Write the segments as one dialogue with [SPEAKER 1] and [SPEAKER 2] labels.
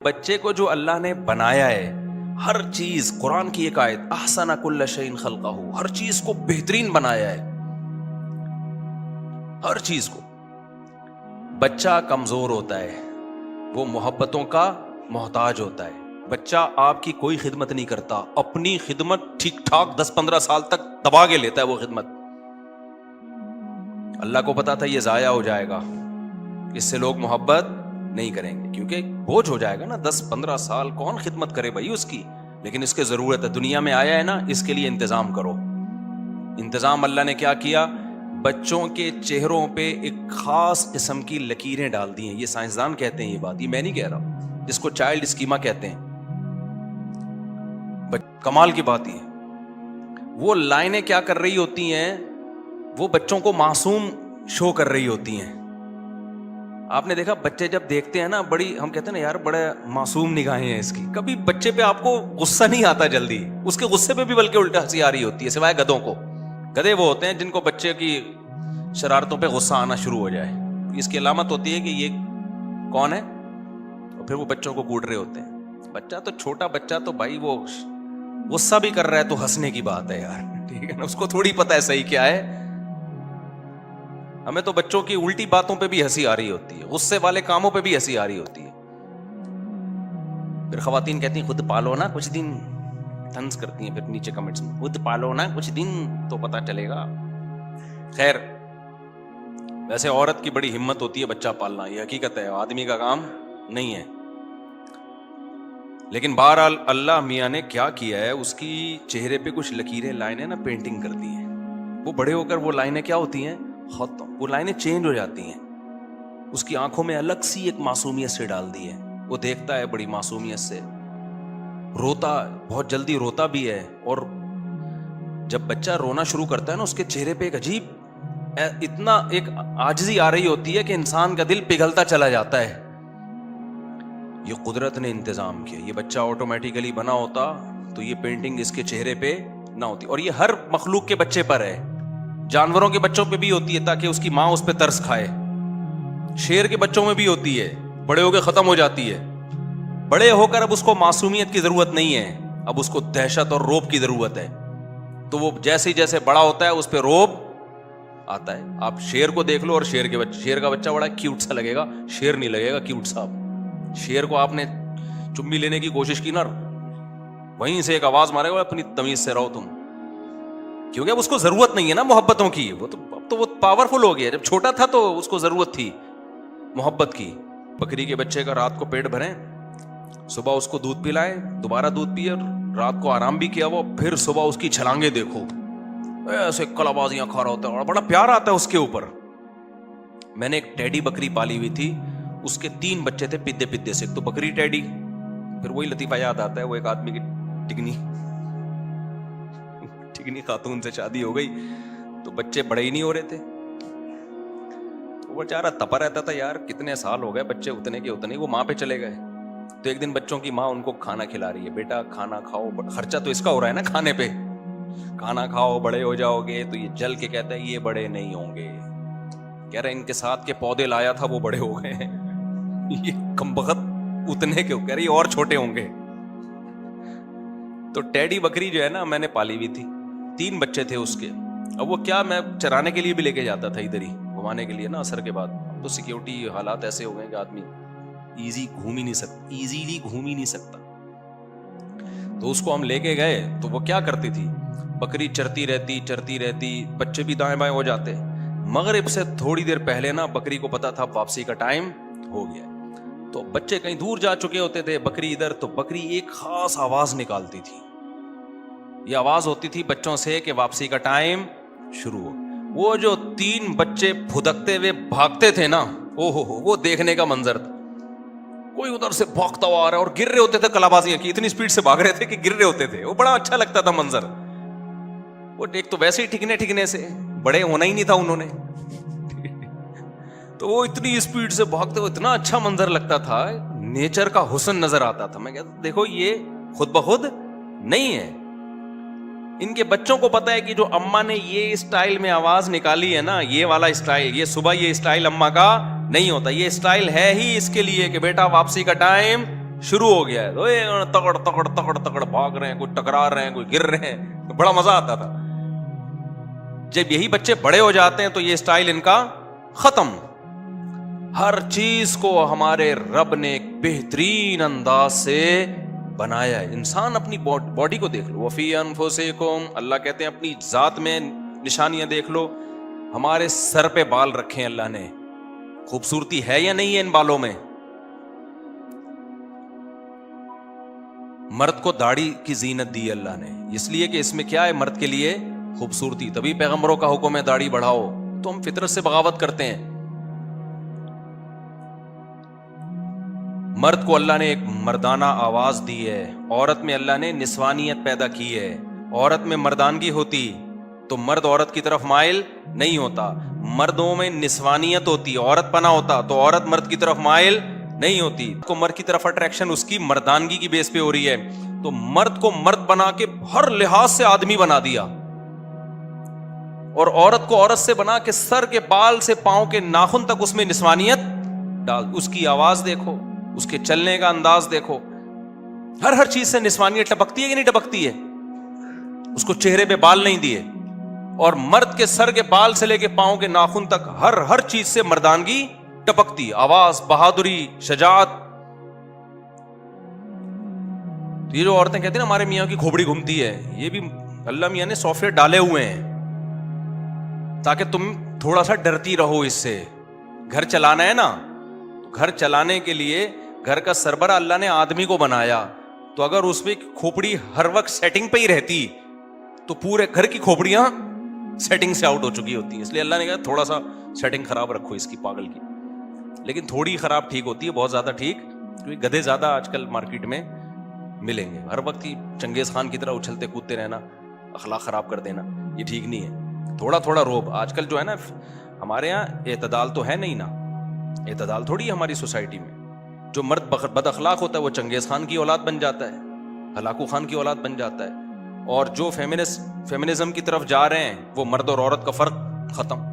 [SPEAKER 1] بچے کو جو اللہ نے بنایا ہے، ہر چیز، قرآن کی ایک آیت، احسن کل شیء خلقہ، ہر چیز کو بہترین بنایا ہے، ہر چیز کو۔ بچہ کمزور ہوتا ہے، وہ محبتوں کا محتاج ہوتا ہے۔ بچہ آپ کی کوئی خدمت نہیں کرتا، اپنی خدمت ٹھیک ٹھاک 10-15 سال تک دبا کے لیتا ہے وہ خدمت۔ اللہ کو پتا تھا یہ ضائع ہو جائے گا، اس سے لوگ محبت نہیں کریں گے، کیونکہ بوجھ ہو جائے گا نا، 10-15 سال کون خدمت کرے بھائی اس کی۔ لیکن اس کے ضرورت ہے، دنیا میں آیا ہے نا، اس کے لیے انتظام کرو۔ انتظام اللہ نے کیا کیا؟ بچوں کے چہروں پہ ایک خاص قسم کی لکیریں ڈال دی ہیں۔ یہ سائنسدان کہتے ہیں یہ بات، یہ میں نہیں کہہ رہا، جس کو چائلڈ اسکیما کہتے ہیں۔ کمال کی بات یہ، وہ لائنیں کیا کر رہی ہوتی ہیں، وہ بچوں کو معصوم شو کر رہی ہوتی ہیں۔ آپ نے دیکھا بچے جب دیکھتے ہیں نا، بڑی، ہم کہتے ہیں نا یار بڑے معصوم نگاہیں ہیں اس کی، کبھی بچے پہ آپ کو غصہ نہیں آتا جلدی، اس کے غصے پہ بھی بلکہ الٹا ہنسی آ رہی ہوتی ہے، سوائے گدھوں کو۔ گدھے وہ ہوتے ہیں جن کو بچے کی شرارتوں پہ غصہ آنا شروع ہو جائے، اس کی علامت ہوتی ہے کہ یہ کون ہے، اور پھر وہ بچوں کو گوڑ رہے ہوتے ہیں۔ بچہ تو چھوٹا بچہ تو بھائی وہ غصہ بھی کر رہا ہے تو ہنسنے کی بات ہے یار، ٹھیک ہے نا، اس کو تھوڑی پتہ ہے صحیح کیا ہے۔ ہمیں تو بچوں کی الٹی باتوں پہ بھی ہنسی آ رہی ہوتی ہے، غصے والے کاموں پہ بھی ہنسی آ رہی ہوتی ہے۔ پھر خواتین کہتی ہیں خود پالو نا کچھ دن، طنز کرتی ہیں پھر نیچے کمنٹس میں، خود پالو نا کچھ دن تو پتہ چلے گا۔ خیر، ویسے عورت کی بڑی ہمت ہوتی ہے بچہ پالنا، یہ حقیقت ہے، آدمی کا کام نہیں ہے۔ لیکن بہرحال اللہ میاں نے کیا کیا ہے، اس کی چہرے پہ کچھ لکیریں، لائنیں نا پینٹنگ کر دی ہیں۔ وہ بڑے ہو کر وہ لائنیں کیا ہوتی ہیں، وہ لائنیں چینج ہو جاتی ہیں۔ اس کی آنکھوں میں الگ سی ایک معصومیت سے ڈال دی ہے، وہ دیکھتا ہے بڑی معصومیت سے، روتا بہت جلدی روتا بھی ہے، اور جب بچہ رونا شروع کرتا ہے نا، اس کے چہرے پہ ایک عجیب، اتنا ایک عاجزی آ رہی ہوتی ہے کہ انسان کا دل پگھلتا چلا جاتا ہے۔ یہ قدرت نے انتظام کیا، یہ بچہ آٹومیٹیکلی بنا ہوتا تو یہ پینٹنگ اس کے چہرے پہ نہ ہوتی۔ اور یہ ہر مخلوق کے بچے پر ہے، جانوروں کے بچوں پہ بھی ہوتی ہے تاکہ اس کی ماں اس پہ ترس کھائے، شیر کے بچوں میں بھی ہوتی ہے، بڑے ہو کے ختم ہو جاتی ہے۔ بڑے ہو کر اب اس کو معصومیت کی ضرورت نہیں ہے، اب اس کو دہشت اور رعب کی ضرورت ہے، تو وہ جیسے جیسے بڑا ہوتا ہے اس پہ رعب آتا ہے۔ آپ شیر کو دیکھ لو، اور شیر کا بچہ بڑا کیوٹ سا لگے گا، شیر نہیں لگے گا کیوٹ سا۔ شیر کو آپ نے چمی لینے کی کوشش کی نا، وہیں سے ایک آواز مارے گا، اپنی تمیز سے رہو تم، کیونکہ اب اس کو ضرورت نہیں ہے نا محبتوں کی، وہ تو وہ پاورفل ہو گیا، جب چھوٹا تھا تو اس کو ضرورت تھی محبت کی۔ بکری کے بچے کا رات کو پیٹ بھریں، صبح اس کو دودھ پلائیں، دوبارہ دودھ پیے، رات کو آرام بھی کیا وہ، پھر صبح اس کی چھلانگیں دیکھو، ایسے کلا بازیاں کھا رہا ہوتا ہے، اور بڑا پیار آتا ہے اس کے اوپر۔ میں نے ایک ٹیڈی بکری پالی ہوئی تھی، اس کے 3 بچے تھے پدے پدے سے، تو بکری ٹیڈی، پھر وہی لطیفہ یاد آتا ہے، وہ ایک آدمی کی ٹکنی خاتون سے شادی ہو گئی تو بچے بڑے ہی نہیں ہو رہے تھے، تو وہ بیچارہ تپا رہتا تھا، یار کتنے سال ہو گئے، بچے اتنے کے اتنے، وہ ماں پہ چلے گئے۔ تو ایک دن بچوں کی ماں ان کو کھانا کھلا رہی ہے، بیٹا کھانا کھاؤ، خرچہ تو اس کا ہو رہا ہے نا کھانے پہ، کھانا کھاؤ بڑے ہو جاؤ گے۔ تو یہ جل کے کہتا ہے یہ بڑے نہیں ہوں گے، کہہ رہے ان کے ساتھ کے پودے لایا تھا وہ بڑے ہو گئے ہیں، یہ کمبخت اتنے کے، کہہ رہی اور چھوٹے ہوں گے۔ تو ٹیڈی بکری جو ہے نا میں نے پالی ہوئی تھی، 3 بچے تھے اس کے، اب وہ کیا، میں چرانے کے لیے بھی لے کے جاتا تھا ادھر ہی گھمانے کے لیے نا، عصر کے بعد تو سیکیورٹی حالات ایسے ہو گئے کہ آدمی ایزیلی گھوم ہی نہیں سکتا۔ تو اس کو ہم لے کے گئے، تو وہ کیا کرتی تھی، بکری چرتی رہتی، بچے بھی دائیں بائیں ہو جاتے۔ مغرب سے تھوڑی دیر پہلے نا بکری کو پتا تھا واپسی کا ٹائم ہو گیا، تو بچے کہیں دور جا چکے ہوتے تھے، بکری ادھر، تو بکری ایک خاص آواز نکالتی تھی، یہ آواز ہوتی تھی بچوں سے کہ واپسی کا ٹائم شروع ہو۔ وہ جو 3 بچے پھدکتے ہوئے بھاگتے تھے نا، او ہو وہ دیکھنے کا منظر تھا، کوئی ادھر سے بھاگتا ہوا آ رہا ہے، اور گر رہے ہوتے تھے کلابازیاں کی، اتنی سپیڈ سے بھاگ رہے تھے کہ گر رہے ہوتے تھے، وہ بڑا اچھا لگتا تھا منظر۔ وہ ایک تو ویسے ہی ٹھکنے سے بڑے ہونا ہی نہیں تھا انہوں نے، تو وہ اتنی سپیڈ سے بھاگتے ہوئے، اتنا اچھا منظر لگتا تھا، نیچر کا حسن نظر آتا تھا۔ میں کہتا دیکھو یہ خود بخود نہیں ہے، ان کے بچوں کو پتا ہے کہ جو اماں نے یہ اسٹائل میں آواز نکالی ہے نا، یہ والا اسٹائل، یہ صبح یہ اسٹائل اماں کا نہیں ہوتا، یہ اسٹائل ہے ہی اس کے لیے کہ بیٹا واپسی کا ٹائم شروع ہو گیا ہے، تگڑ تگڑ تگڑ تگڑ بھاگ رہے ہیں، کوئی ٹکرا رہے ہیں، کوئی گر رہے ہیں، تو بڑا مزہ آتا تھا. جب یہی بچے بڑے ہو جاتے ہیں تو یہ اسٹائل ان کا ختم. ہر چیز کو ہمارے رب نے ایک بہترین انداز سے بنایا ہے. انسان اپنی باڈی کو دیکھ لو، وفی انفسکم، اللہ کہتے ہیں اپنی ذات میں نشانیاں دیکھ لو. ہمارے سر پہ بال رکھے ہیں اللہ نے، خوبصورتی ہے یا نہیں ہے ان بالوں میں؟ مرد کو داڑھی کی زینت دی اللہ نے، اس لیے کہ اس میں کیا ہے، مرد کے لیے خوبصورتی. تبھی پیغمبروں کا حکم ہے داڑھی بڑھاؤ. تو ہم فطرت سے بغاوت کرتے ہیں. مرد کو اللہ نے ایک مردانہ آواز دی ہے، عورت میں اللہ نے نسوانیت پیدا کی ہے. عورت میں مردانگی ہوتی تو مرد عورت کی طرف مائل نہیں ہوتا. مردوں میں نسوانیت ہوتی، عورت پنا ہوتا تو عورت مرد کی طرف مائل نہیں ہوتی. کو مرد کی طرف اٹریکشن اس کی مردانگی کی بیس پہ ہو رہی ہے. تو مرد کو مرد بنا کے ہر لحاظ سے آدمی بنا دیا، اور عورت کو عورت سے بنا کے سر کے بال سے پاؤں کے ناخن تک اس میں نسوانیت ڈال. اس کی آواز دیکھو، اس کے چلنے کا انداز دیکھو، ہر چیز سے نسوانیت ٹپکتی ہے کہ نہیں ٹپکتی ہے؟ اس کو چہرے پہ بال نہیں دیے، اور مرد کے سر کے بال سے لے کے پاؤں کے ناخن تک ہر چیز سے مردانگی ٹپکتی. آواز، بہادری، شجاعت. یہ جو عورتیں کہتی ہیں نا ہمارے میاں کی کھوپڑی گھومتی ہے، یہ بھی اللہ میاں نے سافٹ ویئر ڈالے ہوئے ہیں تاکہ تم تھوڑا سا ڈرتی رہو اس سے. گھر چلانا ہے نا، گھر چلانے کے لیے گھر کا سربراہ اللہ نے آدمی کو بنایا، تو اگر اس میں کھوپڑی ہر وقت سیٹنگ پہ ہی رہتی تو پورے گھر کی کھوپڑیاں سیٹنگ سے آؤٹ ہو چکی ہوتی ہیں. اس لیے اللہ نے کہا تھوڑا سا سیٹنگ خراب رکھو اس کی پاگل کی. لیکن تھوڑی خراب ٹھیک ہوتی ہے، بہت زیادہ ٹھیک، کیونکہ گدھے زیادہ آج کل مارکیٹ میں ملیں گے. ہر وقت ہی چنگیز خان کی طرح اچھلتے کودتے رہنا، اخلاق خراب کر دینا، یہ ٹھیک نہیں ہے. تھوڑا تھوڑا روب. آج کل جو ہے نا ہمارے یہاں اعتدال تو ہے نہیں نا، اعتدال تھوڑی ہے ہماری سوسائٹی میں. جو مرد بد اخلاق ہوتا ہے وہ چنگیز خان کی اولاد بن جاتا ہے، ہلاکو خان کی اولاد بن جاتا ہے. اور جو فیمنزم کی طرف جا رہے ہیں وہ مرد اور عورت کا فرق ختم.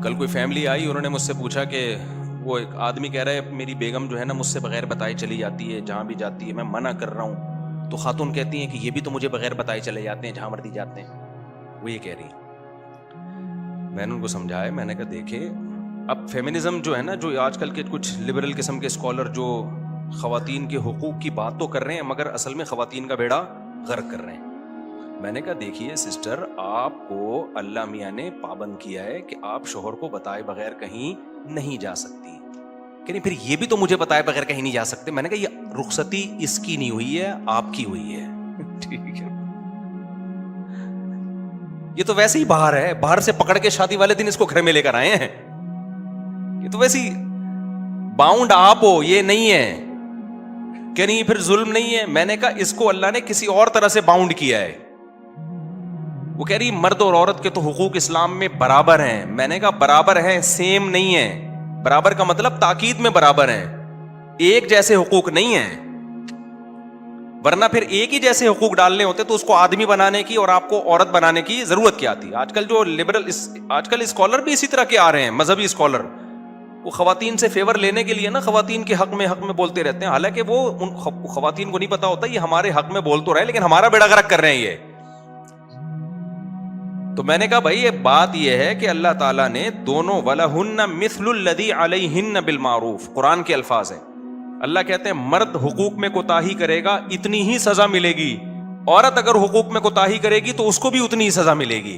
[SPEAKER 1] کل کوئی فیملی آئی، انہوں نے مجھ سے پوچھا کہ وہ ایک آدمی کہہ رہا ہے میری بیگم جو ہے نا مجھ سے بغیر بتائے چلی جاتی ہے جہاں بھی جاتی ہے، میں منع کر رہا ہوں. تو خاتون کہتی ہیں کہ یہ بھی تو مجھے بغیر بتائے چلے جاتے ہیں جہاں مرضی جاتے ہیں. وہ یہ کہہ رہی ہیں. میں نے ان کو سمجھایا، میں نے کہا دیکھیں اب فیمنزم جو ہے نا، جو آج کل کے کچھ لبرل قسم کے اسکالر جو خواتین کے حقوق کی بات تو کر رہے ہیں مگر اصل میں خواتین کا بیڑا غرق کر رہے ہیں. میں نے کہا دیکھیے سسٹر، آپ کو اللہ میاں نے پابند کیا ہے کہ آپ شوہر کو بتائے بغیر کہیں نہیں جا سکتی. کہ نہیں پھر یہ بھی تو مجھے بتائے بغیر کہیں نہیں جا سکتے. میں نے کہا یہ رخصتی اس کی نہیں ہوئی ہے، آپ کی ہوئی ہے. ٹھیک ہے، یہ تو ویسے ہی باہر ہے، باہر سے پکڑ کے شادی والے دن اس کو گھر میں لے کر آئے ہیں. یہ تو ویسے ہی باؤنڈ آپ ہو، یہ نہیں ہے کہ نہیں پھر ظلم نہیں ہے. میں نے کہا اس کو اللہ نے کسی اور طرح سے باؤنڈ کیا ہے. وہ کہہ رہی مرد اور عورت کے تو حقوق اسلام میں برابر ہیں. میں نے کہا برابر ہے، سیم نہیں ہے. برابر کا مطلب تاکید میں برابر ہیں، ایک جیسے حقوق نہیں ہیں. ورنہ پھر ایک ہی جیسے حقوق ڈالنے ہوتے تو اس کو آدمی بنانے کی اور آپ کو عورت بنانے کی ضرورت کیا تھی. آج کل جو لبرل آج کل اسکالر بھی اسی طرح کے آ رہے ہیں، مذہبی اسکالر، وہ خواتین سے فیور لینے کے لیے نا خواتین کے حق میں بولتے رہتے ہیں. حالانکہ وہ ان خواتین کو نہیں پتا ہوتا یہ ہمارے حق میں بول تو رہے لیکن ہمارا بیڑا غرق کر رہے ہیں یہ. تو میں نے کہا بھائی یہ بات یہ ہے کہ اللہ تعالیٰ نے دونوں وَلَهُنَّ مِثْلُ الَّذِي عَلَيْهِنَّ بِالْمَعْرُوفِ، قرآن کے الفاظ ہیں. اللہ کہتے ہیں مرد حقوق میں کوتاہی کرے گا اتنی ہی سزا ملے گی، عورت اگر حقوق میں کوتاہی کرے گی تو اس کو بھی اتنی ہی سزا ملے گی.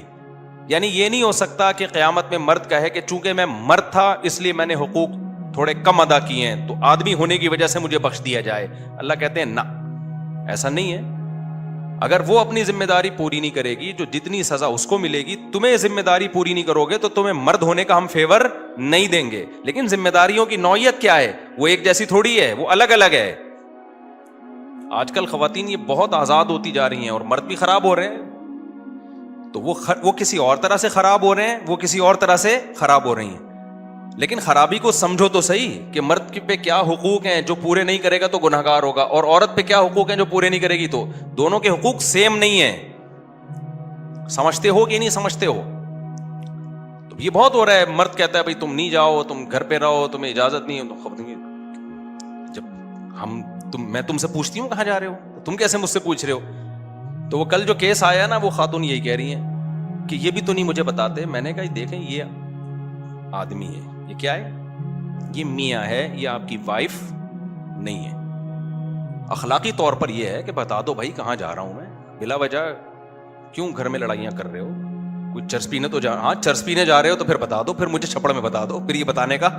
[SPEAKER 1] یعنی یہ نہیں ہو سکتا کہ قیامت میں مرد کہے کہ چونکہ میں مرد تھا اس لیے میں نے حقوق تھوڑے کم ادا کیے ہیں تو آدمی ہونے کی وجہ سے مجھے بخش دیا جائے. اللہ کہتے ہیں نہ، ایسا نہیں ہے. اگر وہ اپنی ذمہ داری پوری نہیں کرے گی، جو جتنی سزا اس کو ملے گی، تمہیں ذمہ داری پوری نہیں کرو گے تو تمہیں مرد ہونے کا ہم فیور نہیں دیں گے. لیکن ذمہ داریوں کی نوعیت کیا ہے؟ وہ ایک جیسی تھوڑی ہے، وہ الگ الگ ہے. آج کل خواتین یہ بہت آزاد ہوتی جا رہی ہیں اور مرد بھی خراب ہو رہے ہیں. تو وہ کسی اور طرح سے خراب ہو رہے ہیں، وہ کسی اور طرح سے خراب ہو رہی ہیں. لیکن خرابی کو سمجھو تو صحیح کہ مرد پہ کیا حقوق ہیں، جو پورے نہیں کرے گا تو گنہگار ہوگا، اور عورت پہ کیا حقوق ہیں جو پورے نہیں کرے گی. تو دونوں کے حقوق سیم نہیں ہیں. سمجھتے ہو کہ نہیں سمجھتے ہو؟ تو یہ بہت ہو رہا ہے. مرد کہتا ہے بھائی تم نہیں جاؤ، تم گھر پہ رہو، تمہیں اجازت نہیں ہے. جب میں تم سے پوچھتی ہوں کہاں جا رہے ہو، تم کیسے مجھ سے پوچھ رہے ہو؟ تو وہ کل جو کیس آیا نا، وہ خاتون یہی کہہ رہی ہیں کہ یہ بھی تو نہیں مجھے بتاتے. میں نے کہا دیکھیں یہ آدمی ہے، یہ کیا ہے، یہ میاں ہے، یہ آپ کی وائف نہیں ہے. اخلاقی طور پر یہ ہے کہ بتا دو بھائی کہاں جا رہا ہوں میں، بلا وجہ کیوں گھر میں لڑائیاں کر رہے ہو؟ کوئی چرس پینے تو ہاں چرس پینے جا رہے ہو تو پھر بتا دو، پھر مجھے چھپڑ میں بتا دو، پھر یہ بتانے کا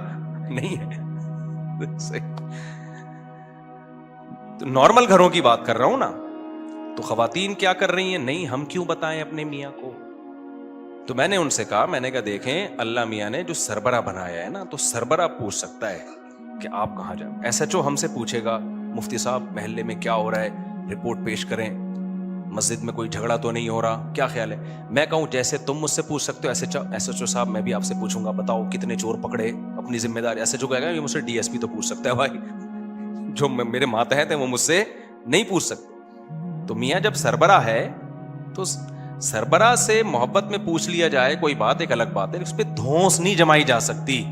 [SPEAKER 1] نہیں ہے. تو نارمل گھروں کی بات کر رہا ہوں نا. تو خواتین کیا کر رہی ہیں، نہیں ہم کیوں بتائیں اپنے میاں کو. تو میں نے ان سے کہا، میں نے کہا دیکھیں اللہ میاں نے جو سربراہ بنایا ہے نا، تو سربراہ پوچھ سکتا ہے کہ آپ کہاں جائیں. ایس ایچ او ہم سے پوچھے گا مفتی صاحب محلے میں کیا ہو رہا ہے، رپورٹ پیش کریں، مسجد میں کوئی جھگڑا تو نہیں ہو رہا، کیا خیال ہے. میں کہوں جیسے تم مجھ سے پوچھ سکتے ہو ایس ایچ او صاحب میں بھی آپ سے پوچھوں گا، بتاؤ کتنے چور پکڑے، اپنی ذمہ داری. ایس ایچ او کہے گا یہ مجھ سے ڈی ایس پی تو پوچھ سکتا ہے بھائی، جو میرے ماتحت ہیں وہ مجھ سے نہیں پوچھ سکتے. تو میاں جب سربراہ ہے تو سربراہ سے محبت میں پوچھ لیا جائے کوئی بات ایک الگ بات ہے، اس پہ دھونس نہیں جمائی جا سکتی.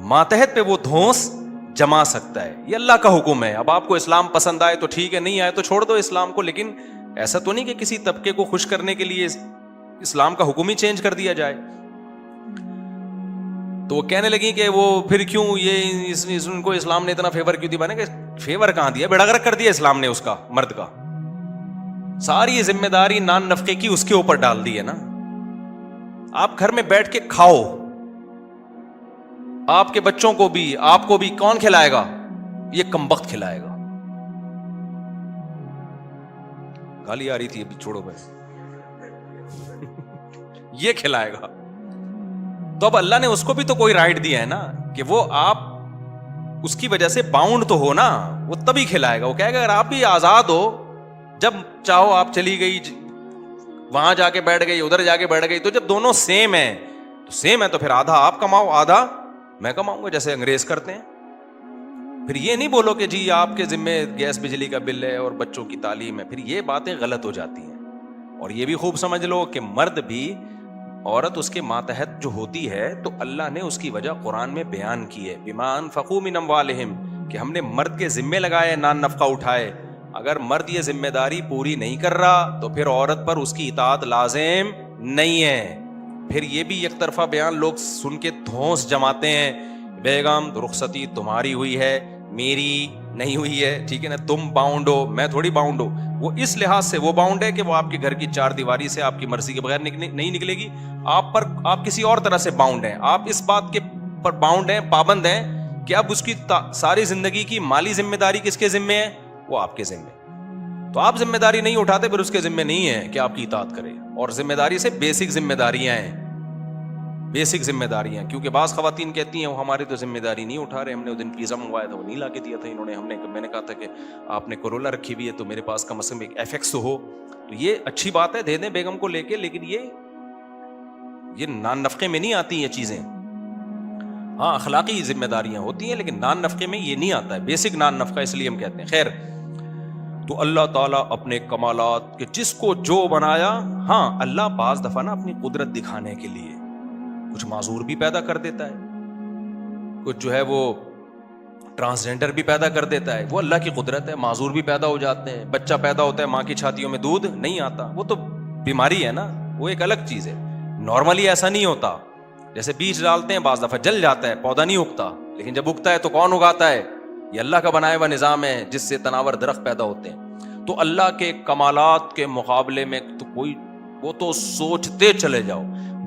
[SPEAKER 1] ماتحت پہ وہ دھونس جما سکتا ہے، یہ اللہ کا حکم ہے. اب آپ کو اسلام پسند آئے تو ٹھیک ہے، نہیں آئے تو چھوڑ دو اسلام کو. لیکن ایسا تو نہیں کہ کسی طبقے کو خوش کرنے کے لیے اسلام کا حکم ہی چینج کر دیا جائے. تو وہ کہنے لگی کہ وہ پھر کیوں یہ ان کو اسلام نے اتنا فیور کیوں دیا. میں نے کہا فیور کہاں دیا، بیڑا غرق کر دیا اسلام نے اس کا، مرد کا. ساری ذمہ داری نان نفقے کی اس کے اوپر ڈال دی ہے نا. آپ گھر میں بیٹھ کے کھاؤ، آپ کے بچوں کو بھی آپ کو بھی کون کھلائے گا؟ یہ کمبخت کھلائے گا. گالی آ رہی تھی ابھی، چھوڑو بھائی. یہ کھلائے گا. تو اب اللہ نے اس کو بھی تو کوئی رائٹ دیا ہے نا کہ وہ آپ اس کی وجہ سے باؤنڈ تو ہو نا، وہ تبھی کھلائے گا. وہ کہے گا اگر آپ بھی آزاد ہو، جب چاہو آپ چلی گئی وہاں جا کے بیٹھ گئی، ادھر جا کے بیٹھ گئی، تو جب دونوں سیم ہیں تو سیم ہے تو پھر آدھا آپ کماؤ آدھا میں کماؤں گا، جیسے انگریز کرتے ہیں. پھر یہ نہیں بولو کہ جی آپ کے ذمے گیس بجلی کا بل ہے اور بچوں کی تعلیم ہے، پھر یہ باتیں غلط ہو جاتی ہیں. اور یہ بھی خوب سمجھ لو کہ مرد بھی، عورت اس کے ماتحت جو ہوتی ہے تو اللہ نے اس کی وجہ قرآن میں بیان کی ہے، بما انفقوا من اموالہم، کہ ہم نے مرد کے ذمے لگائے نان نفقہ اٹھائے. اگر مرد یہ ذمہ داری پوری نہیں کر رہا تو پھر عورت پر اس کی اطاعت لازم نہیں ہے. پھر یہ بھی ایک طرفہ بیان لوگ سن کے دھونس جماتے ہیں، بیگم رخصتی تمہاری ہوئی ہے میری نہیں ہوئی ہے، ٹھیک ہے نا، تم باؤنڈ ہو میں تھوڑی باؤنڈ ہو. وہ اس لحاظ سے وہ باؤنڈ ہے کہ وہ آپ کے گھر کی چار دیواری سے آپ کی مرضی کے بغیر نہیں نکلے گی. آپ کسی اور طرح سے باؤنڈ ہیں، آپ اس بات کے پر باؤنڈ ہیں، پابند ہیں کہ اب اس کی ساری زندگی کی مالی ذمہ داری کس کے ذمے ہے؟ وہ آپ کے ذمے. تو آپ ذمہ داری نہیں اٹھاتے پھر اس کے ذمے نہیں ہے کہ آپ کی اطاعت کرے. اور ذمہ داری سے بیسک ذمہ داریاں ہیں، بیسک ذمہ داریاں. کیونکہ بعض خواتین کہتی ہیں وہ ہماری تو ذمہ داری نہیں اٹھا رہے، ہم نے وہ دن پیزا منگوایا تھا وہ نہیں لا کے دیا تھا انہوں نے، میں نے کہا تھا کہ آپ نے کرولا رکھی ہوئی ہے تو میرے پاس کم از کم ایک ایف ایکس ہو. تو یہ اچھی بات ہے، دے دیں بیگم کو لے کے، لیکن یہ نان نفقے میں نہیں آتی یہ چیزیں. ہاں اخلاقی ذمہ داریاں ہوتی ہیں لیکن نان نفقے میں یہ نہیں آتا ہے، بیسک نان نفقہ اس لیے ہم کہتے ہیں. خیر، تو اللہ تعالیٰ اپنے کمالات کہ جس کو جو بنایا، ہاں اللہ بعض دفعہ نا اپنی قدرت دکھانے کے لیے کچھ معذور بھی پیدا کر دیتا ہے، کچھ جو ہے وہ ٹرانسجینڈر بھی پیدا کر دیتا ہے. وہ اللہ کی قدرت ہے، معذور بھی پیدا ہو جاتے ہیں. بچہ پیدا ہوتا ہے ماں کی چھاتیوں میں دودھ نہیں آتا، وہ تو بیماری ہے نا، وہ ایک الگ چیز ہے. نارملی ایسا نہیں ہوتا. جیسے بیج ڈالتے ہیں بعض دفعہ جل جاتا ہے، پودا نہیں اگتا، لیکن جب اگتا ہے تو کون اگاتا ہے؟ یہ اللہ کا بنایا ہوا نظام ہے جس سے تناور درخت پیدا ہوتے ہیں. تو اللہ کے کمالات کے مقابلے میں تو کوئی، وہ تو سوچتے چلے جاؤ،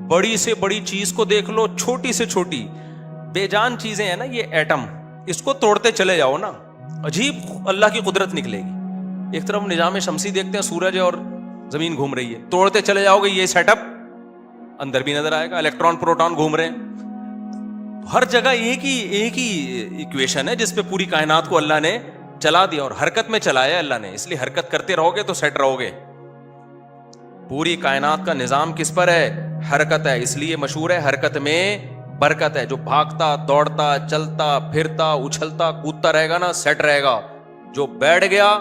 [SPEAKER 1] بڑی سے بڑی چیز کو دیکھ لو، چھوٹی سے چھوٹی بے جان چیزیں ہیں نا، یہ ایٹم، اس کو توڑتے چلے جاؤ نا، عجیب اللہ کی قدرت نکلے گی. ایک طرف نظام شمسی دیکھتے ہیں، سورج اور زمین گھوم رہی ہے، توڑتے چلے جاؤ گے یہ سیٹ اپ اندر بھی نظر آئے گا، الیکٹران پروٹون گھوم رہے ہیں. ہر جگہ ایک ہی ایکویشن ہے جس پہ پوری کائنات کو اللہ نے چلا دیا، اور حرکت میں چلایا اللہ نے، اس لیے حرکت کرتے رہو گے تو سیٹ رہو گے. پوری کائنات کا نظام کس پر ہے؟ حرکت ہے، اس لیے مشہور ہے حرکت میں برکت ہے. جو بھاگتا دوڑتا چلتا پھرتا اچھلتا کودتا رہے گا نا سیٹ رہے گا، جو بیٹھ گیا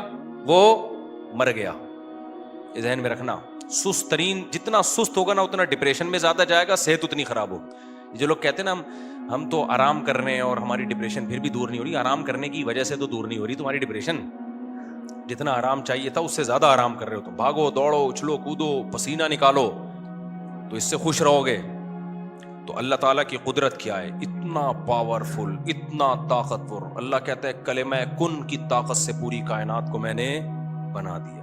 [SPEAKER 1] وہ مر گیا. یہ ذہن میں رکھنا. سست ترین، جتنا سست ہوگا نا اتنا ڈپریشن میں زیادہ جائے گا، صحت اتنی خراب ہوگی. جو لوگ کہتے ہیں نا ہم تو آرام کر رہے ہیں اور ہماری ڈپریشن پھر بھی دور نہیں ہو رہی. آرام کرنے کی وجہ سے تو دور نہیں ہو رہی تمہاری ڈپریشن. جتنا آرام چاہیے تھا اس سے زیادہ آرام کر رہے ہو تم. بھاگو دوڑو اچھلو کودو پسینہ نکالو تو اس سے خوش رہو گے. تو اللہ تعالیٰ کی قدرت کیا ہے, اتنا پاورفل, اتنا طاقتور. اللہ کہتا ہے کلمہ کن کی طاقت سے پوری کائنات کو میں نے بنا دیا.